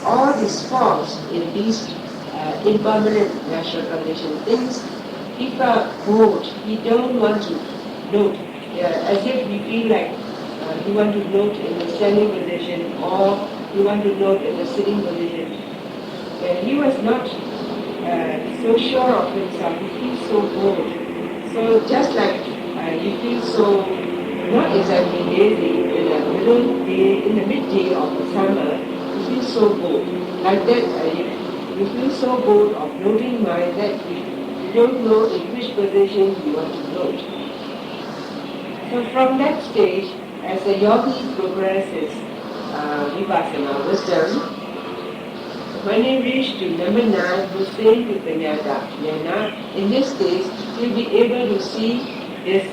all these forms in these impermanent natural condition things, if a boat, we don't want to note, as if we feel like you want to note in the standing position or you want to note in the sitting position. He was not so sure of himself, he feels so bored. So just like he feels so, not exactly lazy, in the middle day, in the midday of the summer, you feel so bored. Like that, you feel so bored of noting mind that you don't know in which position you want to note. So from that stage, as the yogi progresses Vipassana wisdom, when he reached to number 9, Hussein to Panyada, in this case, he'll be able to see this,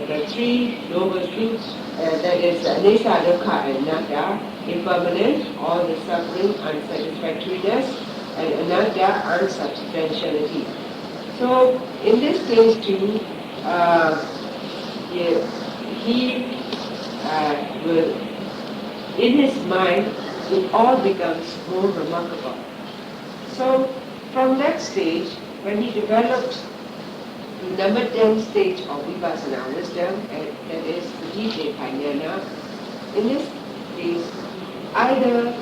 the three noble truths, that is Nesa, Dukkha and Anatta, impermanent, all the suffering, unsatisfactoriness, and Anatta, unsubstantiality. So in this case too, he will, in his mind, it all becomes more remarkable. So from that stage, when he developed the number 10 stage of Vipassana wisdom, and that is Vijay Panyana, in this case, either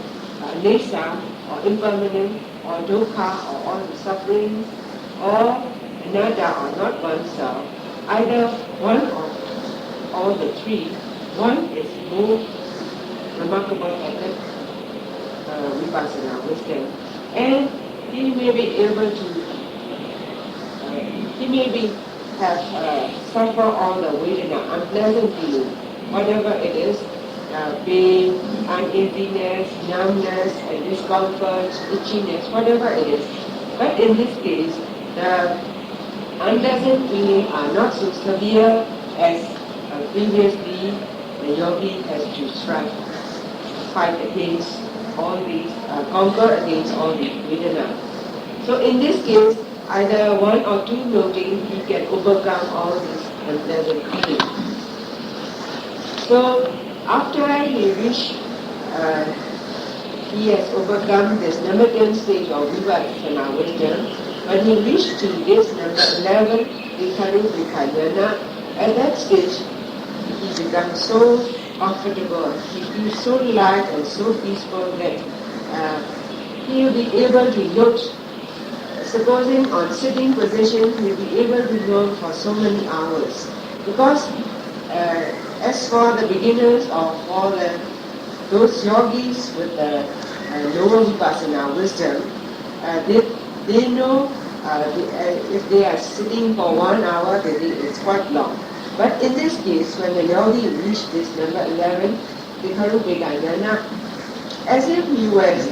Nesa or impermanent or Dukkha or all the suffering or Anatta or not oneself, either one or all the three, one is more remarkable at that Vipassana wisdom, and he may be able to, he may be have suffer all the Vedana, unpleasant feeling, whatever it is, pain, uneasiness, numbness, and discomfort, itchiness, whatever it is. But in this case, the unpleasant feelings are not so severe as previously the yogi has to strive, fight against all these, conquer against all these Vedana. So in this case, either one or two noting, he can overcome all these unpleasant feelings. So after he reached, he has overcome this number 10 stage of Vipassana wisdom. When he reached to this number 11, Vikaru Vikayana, at that stage, he becomes so comfortable, he feels so light and so peaceful that he will be able to note, supposing on sitting position, he will be able to note for so many hours. Because as for the beginners or for those yogis with the lower Vipassana wisdom, they know if they are sitting for 1 hour, it's quite long. But in this case, when the yogi reached this number 11, Vikaru Vikayana, as if he was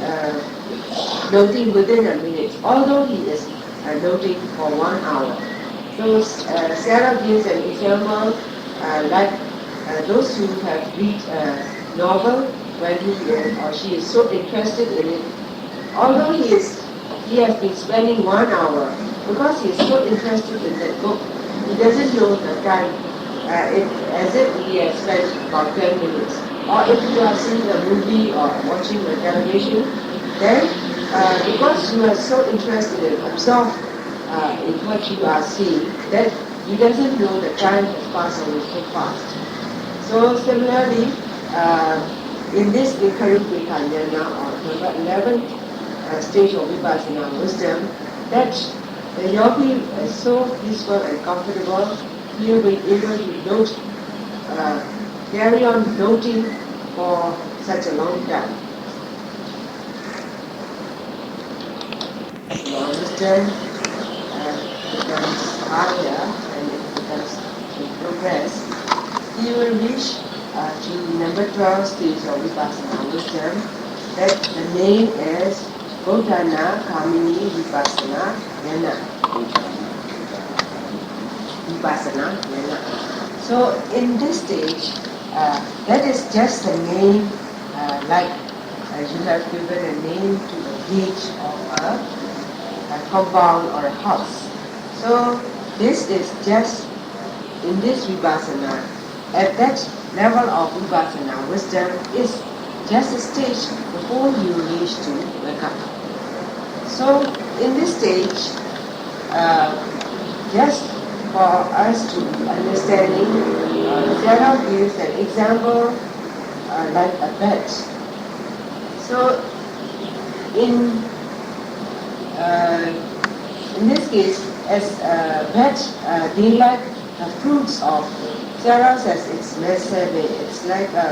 noting within a minute, although he is noting for 1 hour. So Sarah gives an example like those who have read a novel, when he or she is so interested in it, although he has been spending 1 hour, because he is so interested in that book, he doesn't know the time, as if he has spent about 10 minutes. Or if you are seeing a movie or watching a television, then because you are so interested and absorbed in what you are seeing, that you doesn't know the time has passed away so fast. So similarly, in this Vikaru Vikayana or number 11th stage of Vipassana wisdom, that the yogi is so peaceful and comfortable, he will be able to note, carry on noting for such a long time. Now wisdom becomes higher and it becomes in progress. He will reach to number 12 stage of Vipassana wisdom, that the name is Bodhana Kamini Vipassana Yana. Vipassana Yana. So in this stage, that is just a name, like you have given a name to the gate of a compound or a house. So this is just in this Vipassana, at that level of Vipassana wisdom is just a stage before you reach to wake up. So in this stage, just for us to understanding, Sarah gives an example like a bed. So in this case, as bed, they like the fruits of Sarah says it's mesebe. It's like I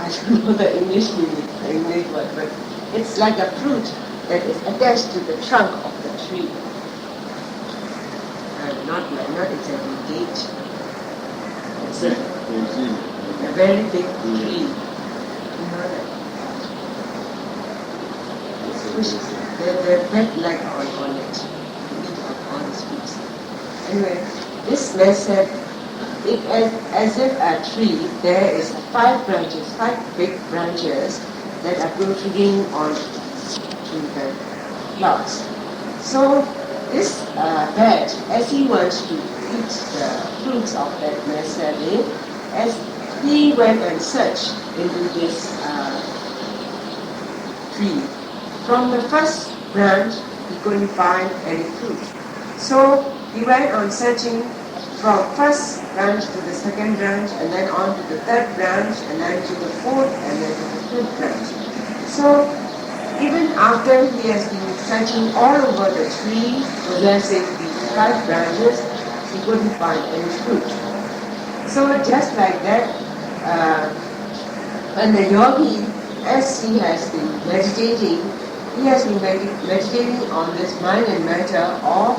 don't know the English meaning, the English word, but it's like a fruit that is attached to the trunk of the tree. Not exactly date. It's a very big tree. You know that? The bed like on it. Eat on these fruits. Anyway, this method, it as if a tree, there is 5 branches, 5 big branches that are protruding on to the clouds. So this bed, as he wants to eat the fruits of that mesebe, as he went and searched into this tree, from the first branch he couldn't find any fruit. So he went on searching from first branch to the second branch, and then on to the third branch, and then to the fourth, and then to the fifth branch. So even after he has been searching all over the tree, possessing these 5 branches, he couldn't find any fruit. So just like that, when the yogi, as he has been meditating, he has been meditating on this mind and matter of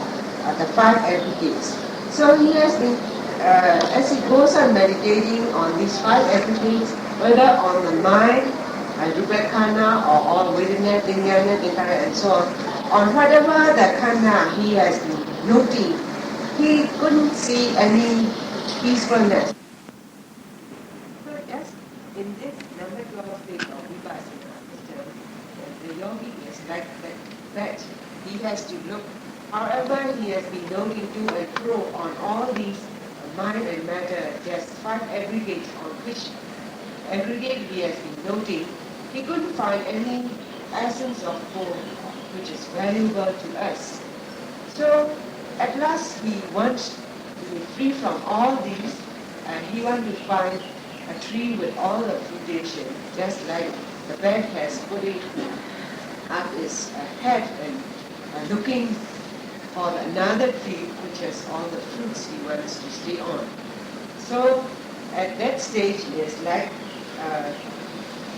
the 5 aggregates. So he has been, as he goes on meditating on these 5 aggregates, whether on the mind, Vipassana, or Vedana, Vijnana, Vichara, and so on whatever the khana he has been noting, he couldn't see any peacefulness. So just in this number 12 stage of Vipassana, the yogi is like that. He has to look, however he has been noting to and fro on all these mind and matter, just 5 aggregates on which aggregate he has been noting, he couldn't find any essence of form which is valuable to us. So at last he wants to be free from all these, and he wants to find a tree with all the fruitation, just like the bird has putting up his head and looking for another tree which has all the fruits he wants to stay on. So at that stage is like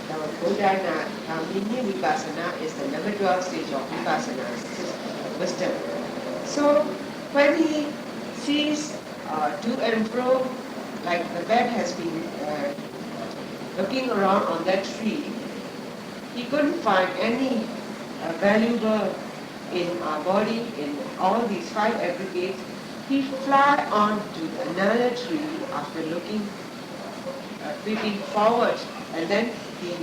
the Bodhana, Kamini Vipassana is the number 12 stage of Vipassana, wisdom. So when he sees to and fro, like the bird has been looking around on that tree, he couldn't find any valuable in our body, in all these 5 aggregates. He fly on to another tree after looking, peeping forward, and then he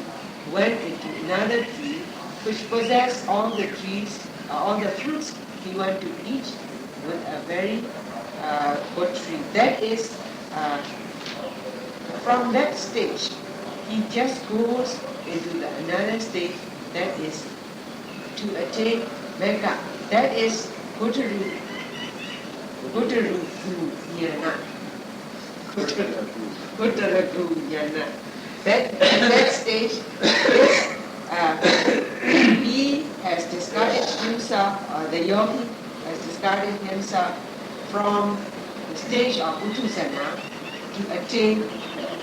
went into another tree which possessed all the trees, all the fruits he wanted to eat with a very good tree. That is, from that stage, he just goes into another stage, that is to attain Mecca. That is Gutaru Yana. Gutaragu Yana. That stage is he has discarded himself, or the yogi has discarded himself from the stage of Uttusana to attain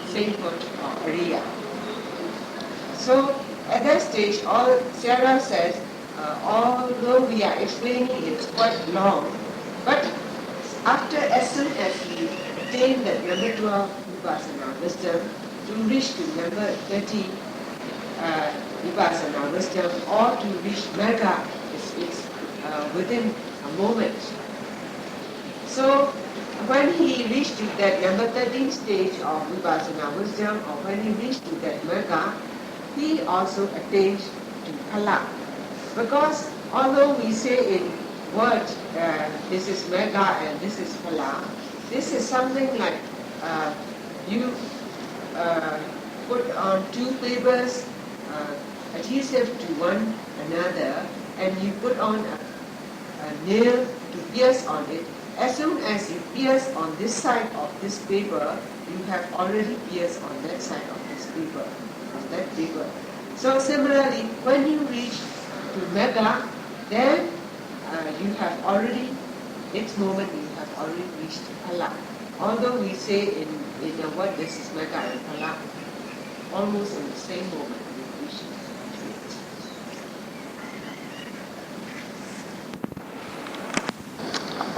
sainthood or Ariya. So at that stage, all Sarah says, although we are explaining it quite long, but as soon as he attained that number 12 Vipassana wisdom, to reach to number 13 Vipassana wisdom, or to reach Mega, it's within a moment. So when he reached to that number 13 stage of Vipassana wisdom, or when he reached to that Mega, he also attained to Phala. Because although we say in word, this is Mega and this is Phala, this is something like you put on two papers adhesive to one another, and you put on a nail to pierce on it. As soon as you pierce on this side of this paper, you have already pierced on that side of this paper, of that paper. So similarly, when you reach to Mega, then you have already, next moment you have already reached Allah. Although we say in the word this is Mega and Allah, almost in the same moment you reach it.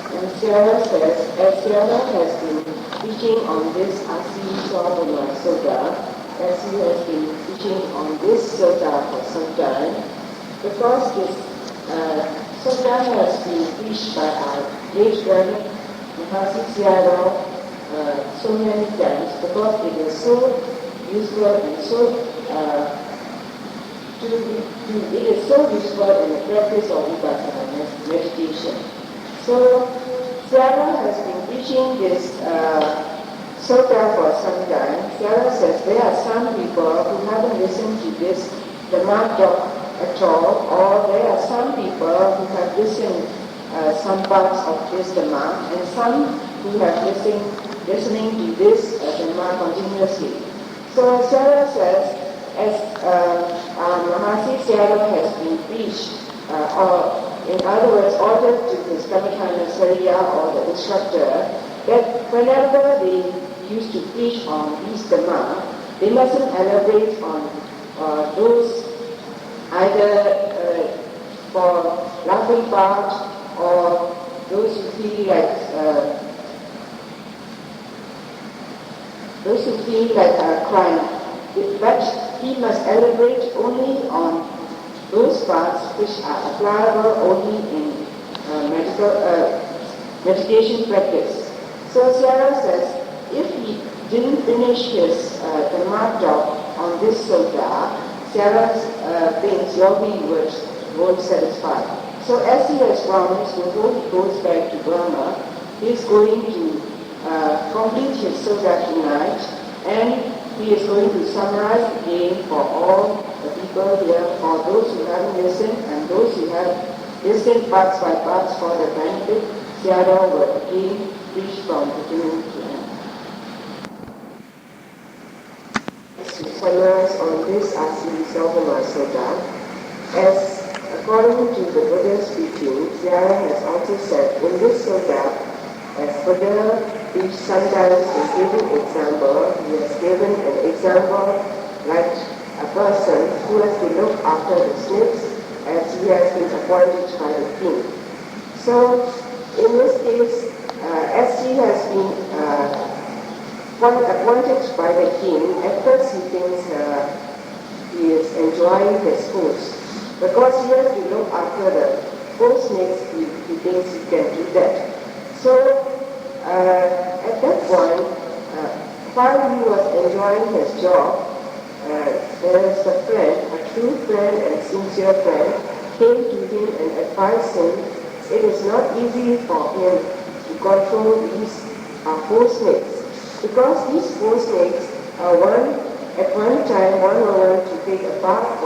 And Sarah says, as Sarah has been teaching on this Asi Swadharma Sutta, as he has been teaching on this Sutta for some time, because this Sutta has been preached by our great brother, Mahasi Sayadaw, so many times, because it is so useful and so it is so useful in the practice of Vipassana meditation. So Sarah has been preaching this Sutta for some time. Sarah says there are some people who haven't listened to this Dhamma talk at all, or there are some people who have listened some parts of this Dhamma, and some who have listening to this Dhamma continuously. So Sarah says, as Mahasi Sayadaw has been preached, or in other words, ordered to his Kamikana Sarya or the instructor, that whenever they used to preach on these Dhamma, they mustn't elaborate on those either for laughing part or those who feel like crying. But he must elaborate only on those parts which are applicable only in meditation practice. So Sarah says, if he didn't finish his Dhamma talk on this Sutta, Sarah thinks yogi won't satisfy. So as he has promised, before he goes back to Burma, he is going to complete his Sutta tonight, and he is going to summarize again for all the people here, for those who haven't listened and those who have listened parts by parts for the benefit. Sayadaw will again preach from beginning to end. To summarize on this Asi Swadharma Sutta, as according to the Buddha's teaching, Sayadaw has also said in this Sutta, as Buddha each sometimes is giving example, he has given an example like a person who has to look after the snakes as he has been appointed by the king. So in this case, as he has been appointed by the king, at first he thinks he is enjoying his post. Because he has to look after the four snakes, he thinks he can do that. So at that point, while he was enjoying his job, there is a friend, a true friend and sincere friend, came to him and advised him it is not easy for him to control these four snakes, because these four snakes are at one time one wants to take a bath,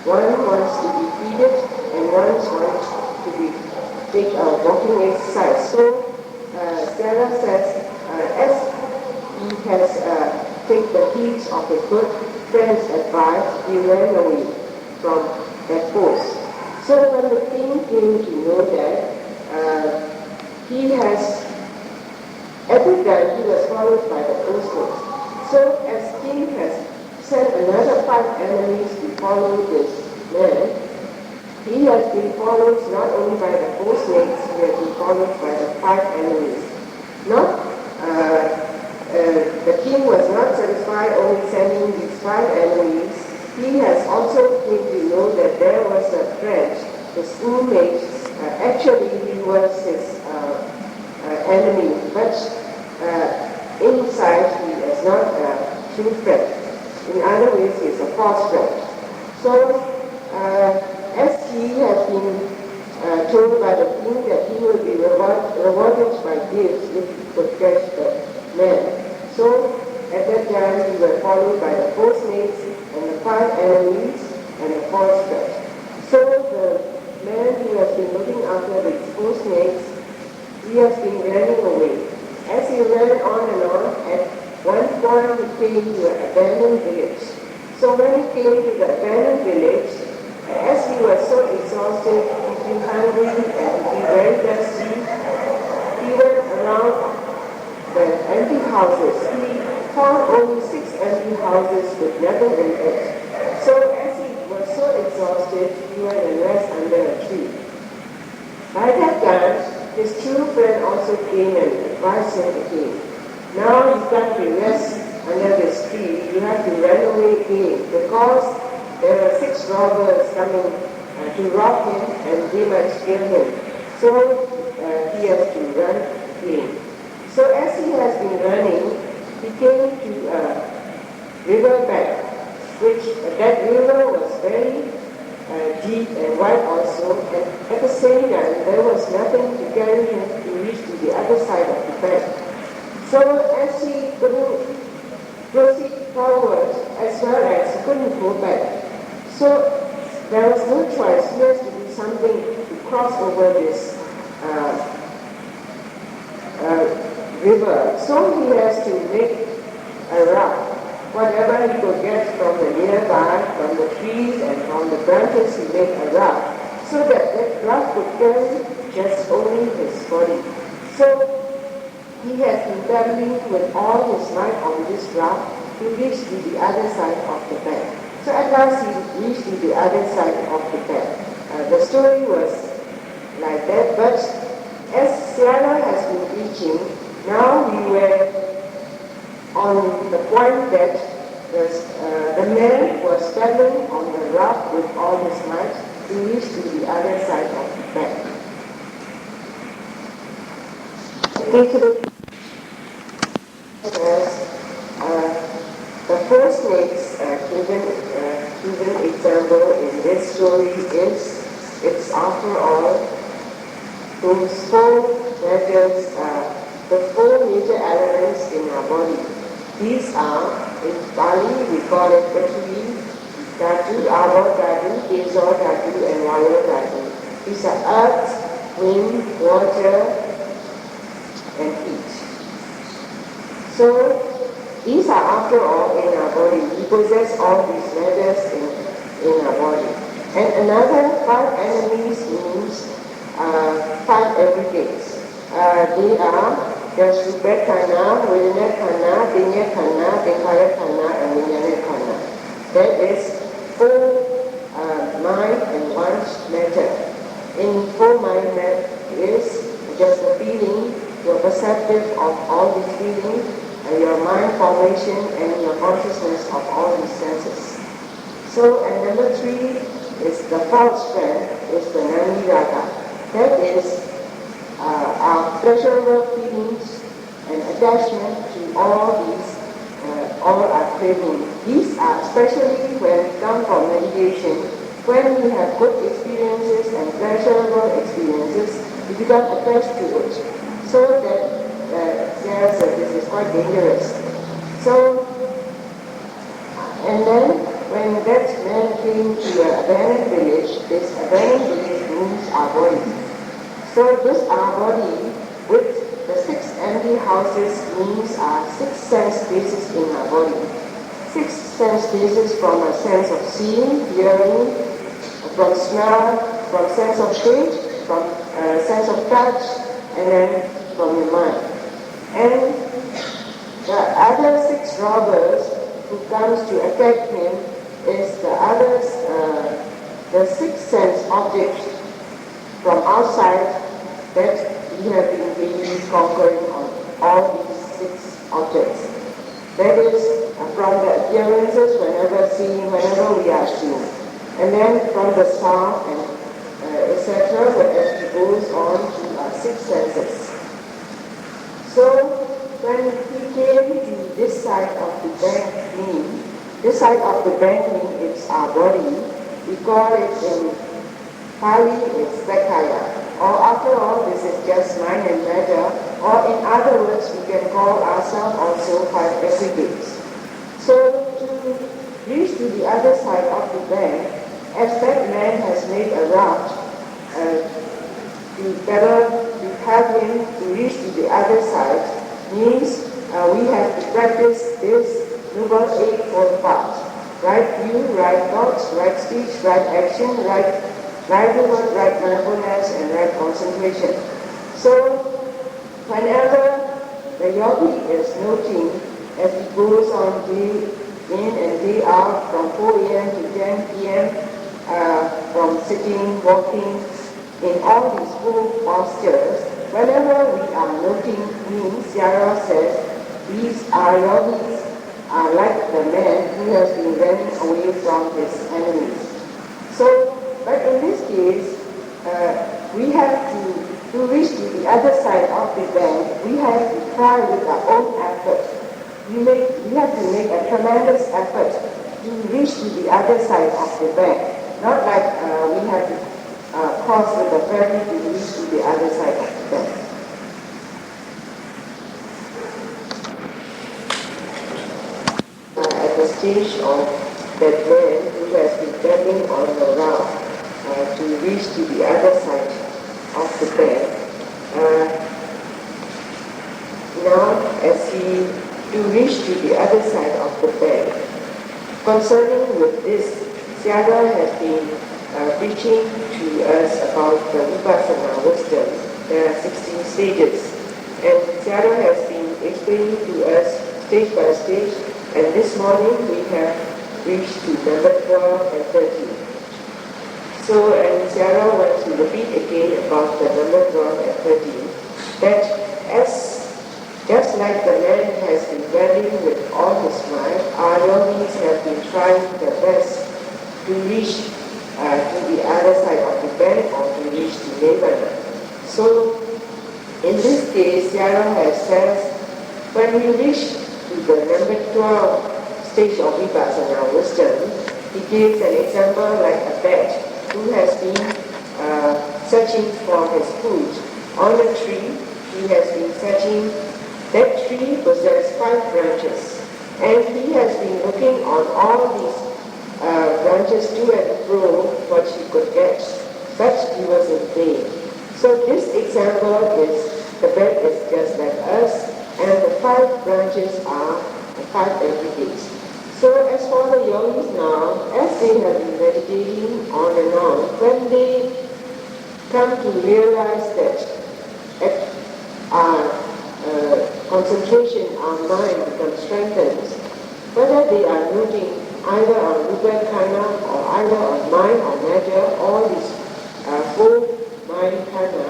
one wants to be feeded, and one wants to take a walking exercise. So Sarah says, as he has taken the heed of his good friend's advice, he ran away from that post. So when the king came to know that, he has, every time he was followed by the postmates. So as king has sent another 5 enemies to follow this man, he has been followed not only by the postmates, he has been followed by the 5 enemies. The king was not satisfied only sending these 5 enemies. He has also came to know that there was a friend, his roommate. Actually, he was his enemy, but inside he is not a true friend. In other words, he is a false friend. So, as he has been told by the king that he will be rewarded by gifts if he could catch the man. So At that time, we were followed by the 4 snakes and the 5 enemies and the 4 spirits. So the man who has been looking after the 4 snakes, he has been running away. As he ran on and on, at one point he came to an abandoned village. So when he came to the abandoned village, as he was so exhausted, he felt hungry and he very thirsty, he went around the empty houses. He found only 6 empty houses with nothing in it. So as he was so exhausted, he went and rest under a tree. By that time, his true friend also came and advised him again. Now you can't be rest under this tree, you have to run away again, because there are 6 robbers coming to rob him and they might kill him. So he has to run again. So as he has been running, he came to a river bank, which that river was very deep and wide also, and at the same time there was nothing to carry him to reach to the other side of the bank. So as he couldn't proceed forward, as well as he couldn't go back, so there was no choice. He has to do something to cross over this river. So he has to make a raft. Whatever he could get from the nearby, from the trees and from the branches, he made a raft, so that that raft could carry just only his body. So he has been traveling with all his might on this raft to reach to the other side of the bank. So at last he reached to the other side of the bank. The story was like that, but as Sarah has been reaching, now we were on the point that the man was paddling on the raft with all his might to reach to the other side of the bank. The 4 snakes given example in this story is, it's after all, those 4 measures, the 4 major elements in our body. These are, in Pali we call it Prithvi, Dhatu, Ava Dhatu, Teja Dhatu and Vaya Dhatu. These are earth, wind, water and heat. So these are after all in our body. We possess all these matters in our body. And another 5 enemies means 5 everydays. They are there's Vipassana, Vipassana, Vipassana, Vipassana, and Vipassana. That is 4 mind and 1 matter. In 4 mind is just the feeling, your perceptive of all these feelings, and your mind formation and your consciousness of all these senses. So, and number 3 is the false friend, is the Nani Raga. That is our pleasurable feelings and attachment to all these, all our cravings. These are especially when we come from meditation, when we have good experiences and pleasurable experiences, we become attached to it. So that this is quite dangerous. So, and then when that man came to an abandoned village, this abandoned village means our body. So this our body with the 6 empty houses means our 6 sense spaces in our body. 6 sense spaces from a sense of seeing, hearing, from smell, from sense of taste, from sense of touch, and then from your mind. And the other 6 robbers who comes to attack him is the others, the 6 sense objects from outside that we have been really conquering on all these 6 objects. That is from the appearances whenever we are seeing. And then from the sound and etc. as it goes on to our 6 senses. So when he came to this side of the bank knee, this side of the bank knee is our body. We call it in Pali it's Sakaya. Or after all, this is just mind and matter. or in other words, we can call ourselves also 5 aggregates. So to reach to the other side of the bank, as that man has made a raft, to better help him to reach to the other side means we have to practice this noble eightfold path. Right view, right thoughts, right speech, right action, right livelihood, right mindfulness, and right concentration. So whenever the yogi is noting as he goes on day in and day out from 4 a.m. to 10 p.m., from sitting, walking, in all these 4 postures, whenever we are noting means, Syara says, these are yogis are like the man who has been running away from his enemies. So, but in this case, we have to reach to the other side of the bank, we have to try with our own effort. We have to make a tremendous effort to reach to the other side of the bank. Not like we have to cross with a ferry to reach to the other side of the bank. At the stage of that man who has been bending on the raft to reach to the other side of the bank, now as he to reach to the other side of the bank, concerning with this, Syada has been preaching to us about the Vipassana wisdom. There are 16 stages, and Syada has been explaining to us stage by stage, and this morning we have reached to number 12 and 13. So, and Syada wants to repeat again about the number 12 and 13, that just like the man has been running with all his might, our yogis have been trying their best to reach to the other side of the bank or to reach to Nirvana. So, in this case, Syara has says, when we reach to the number 12 stage of Vipassana wisdom, he gives an example like a bat who has been searching for his food on a tree. He has been searching. That tree possesses 5 branches, and he has been looking on all these branches to and fro what he could get, but he was in vain. So this example is, the bed is just like us, and the 5 branches are the 5 aggregates. So as for the yogis now, as they have been meditating on and on, when they come to realize that our concentration, our mind becomes strengthened, whether they are noting either on Vipassana or either on mind or matter, all these 4 mind khana,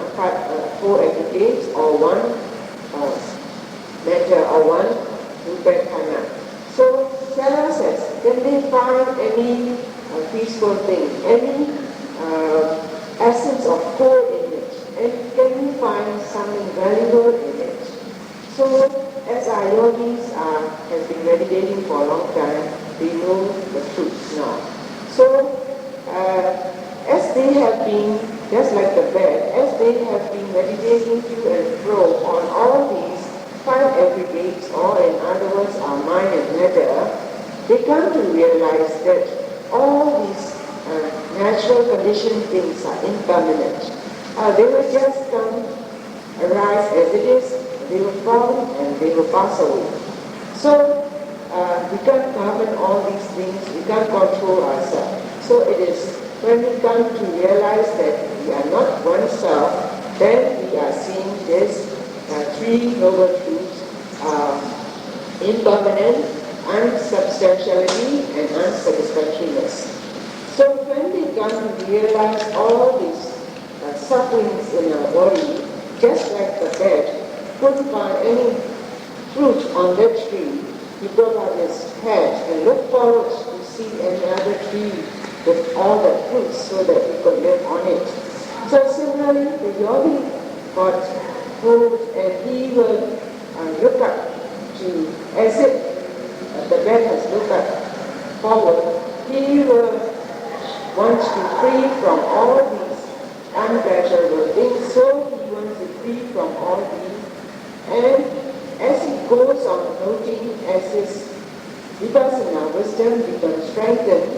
4 aggregates, or 1 matter or 1 Vipassana. So Sarah says, can they find any peaceful thing, any essence of core in it, and can we find something valuable in it? So, as our yogis have been meditating for a long time, they know the truth now. So, as they have been, just like the bed, as they have been meditating to and fro on all these 5 aggregates, or in other words, our mind and matter, they come to realize that all these natural conditioned things are impermanent. They will just come, arise as it is, they will fall and they will pass away. So we can't govern all these things, we can't control ourselves. So it is when we come to realize that we are not oneself, then we are seeing this 3 noble truths, impermanent, unsubstantiality, and unsatisfactoriness. So when we come to realize all these sufferings in our body, just like the bed, couldn't find any fruit on that tree, he put on his head and looked forward to see another tree with all the fruits so that he could live on it. So similarly, the yogi got fruit and he will look up to, as if the bed has looked up forward, he will want to free from all these unpleasurable things, so he wants to free from all these And as he goes on noting, as his Vipassana wisdom becomes strengthened,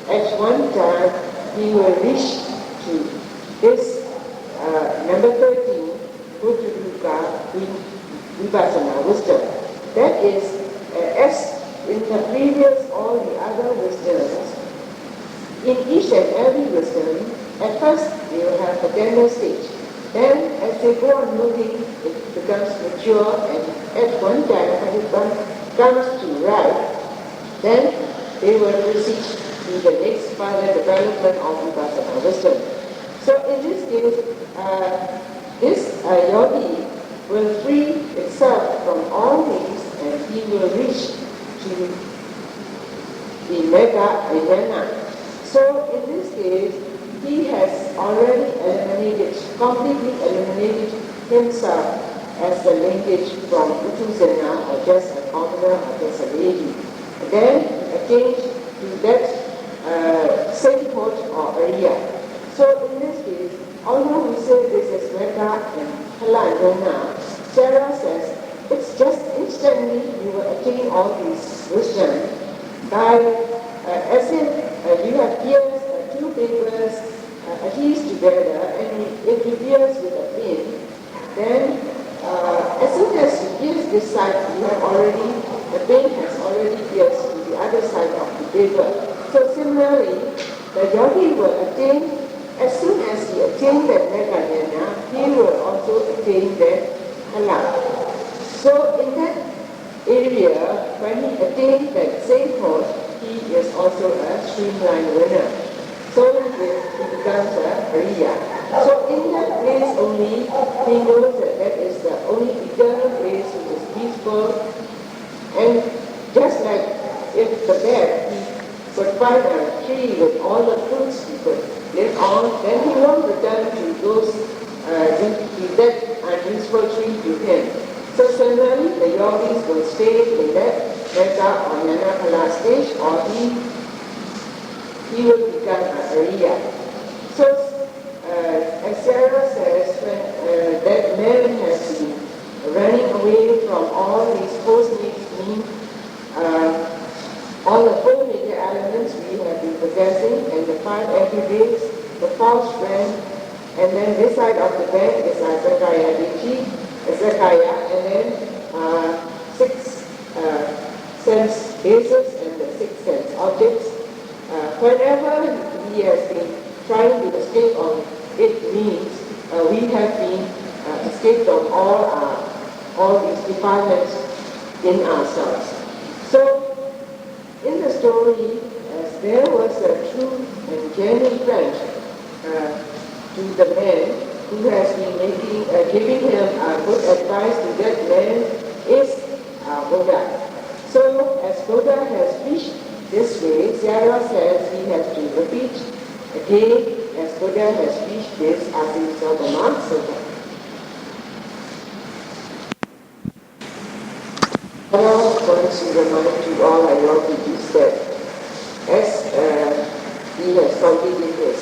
at one time he will reach to this number 13, Buddha Vipassana wisdom. That is, as in the previous all the other wisdoms, in each and every wisdom, at first they will have a tender stage. Then as they go on moving, it becomes mature, and at one time when it comes to ripe, then they will proceed to the next further development of Vipassana wisdom. So in this case, this yogi will free itself from all these, and he will reach to the mega jnana. So in this case, he has already completely eliminated himself as the linkage from Uttuzana, or just a commoner, or just a lady. Then attained to that sainthood or area. So in this case, although we say this is metta and phala, Sarah says it's just instantly you will attain all these wisdom by as if you have pierced two papers adhesed together, and if you pierce with a pin, then as soon as you pierce this side, the pin has already pierced to the other side of the paper. So similarly, the yogi will attain, as soon as he attains that mega he will also attain that halal. So in that area, when he attains that sainthood, he is also a streamlined winner. So he becomes a Ariya. So in that place only, he knows that is the only eternal place which is peaceful. And just like if the bear, he could find a tree with all the fruits he could live on, then he won't return to those, to that unuseful tree to him. So similarly, the yogis will stay in that metta or jnana stage, or he will become an Ariya. So, as Sarah says, when that man has been running away from all these post-needs mean, all the four major elements we have been possessing, and the five attributes, the false friend, and then this side of the bed is Zakaya Dichi, Zakaya, and then six sense bases and the six sense objects. Whenever he has been trying to escape on it means we have been escaped from all these defilements in ourselves. So in the story, as there was a true and genuine friend to the man who has been giving him good advice to that man is Buddha. So as Buddha has reached this way, Sarah says he has to repeat again as Buddha has reached this Asimsadamansaka. Buddha wants to remind to all our yogis that as he has completed his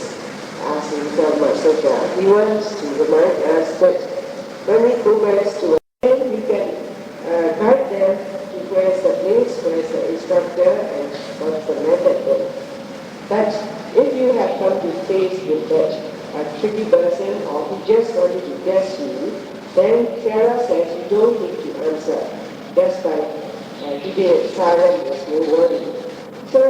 Asimsadamansaka, he wants to remind us that when we progress to a we can guide them to where's the place, where's the instructor, and what's the method. But if you have come to face with that tricky person, or he just wanted to test you, then Sarah says you don't need to answer just by keeping it silent, there's no worry. So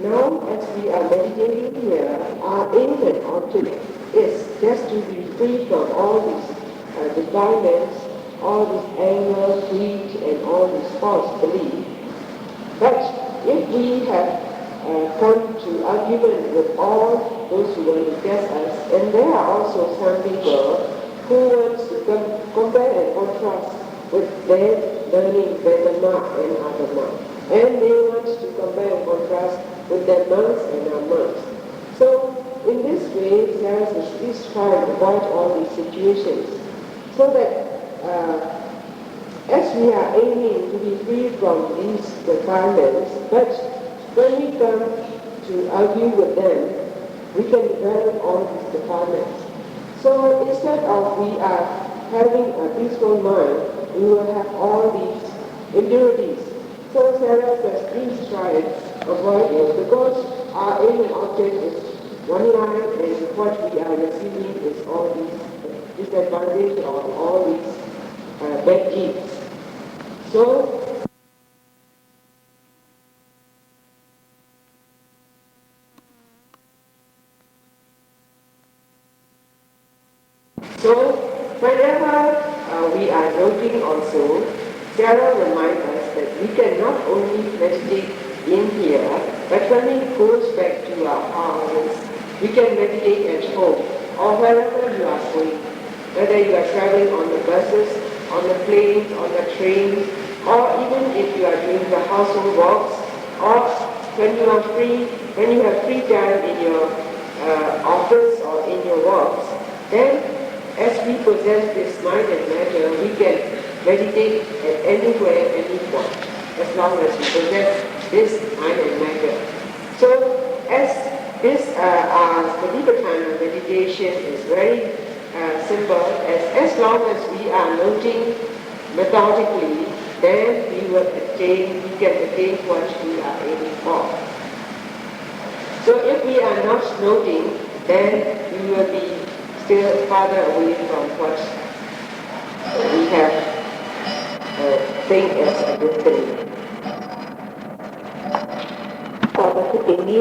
now as we are meditating here, our aim and object is just to be free from all these defilements, all this anger, greed, and all this false belief. But if we have come to argument with all those who want to test us, and there are also some people who want to compare and contrast with their learning Vedana and Adama. And they want to compare and contrast with their monks and our monks. So in this way, Sarah says, please try and avoid all these situations, so that as we are aiming to be free from these defilements, but when we come to argue with them, we can develop all these defilements. So instead of we are having a peaceful mind, you will have all these impurities. So Sarah says, please try and avoid it, because our aim and object is one line, and what we are receiving is all these disadvantages or all these bad deeds. So whenever we are noting also, Sarah reminds us that we can not only meditate in here, but when it goes back to our houses, we can meditate at home or wherever you are going, whether you are traveling on the buses, on the planes, on the trains, or even if you are doing the household walks, or when you are free, when you have free time in your office or in your walks, then as we possess this mind and matter, we can meditate at anywhere, any point, as long as we possess this mind and matter. So, as this the Vipassana meditation is very simple, as long as we are noting methodically, then we can attain what we are aiming for. So if we are not noting, then we will be still farther away from what we have think as a good thing. Sahabat ini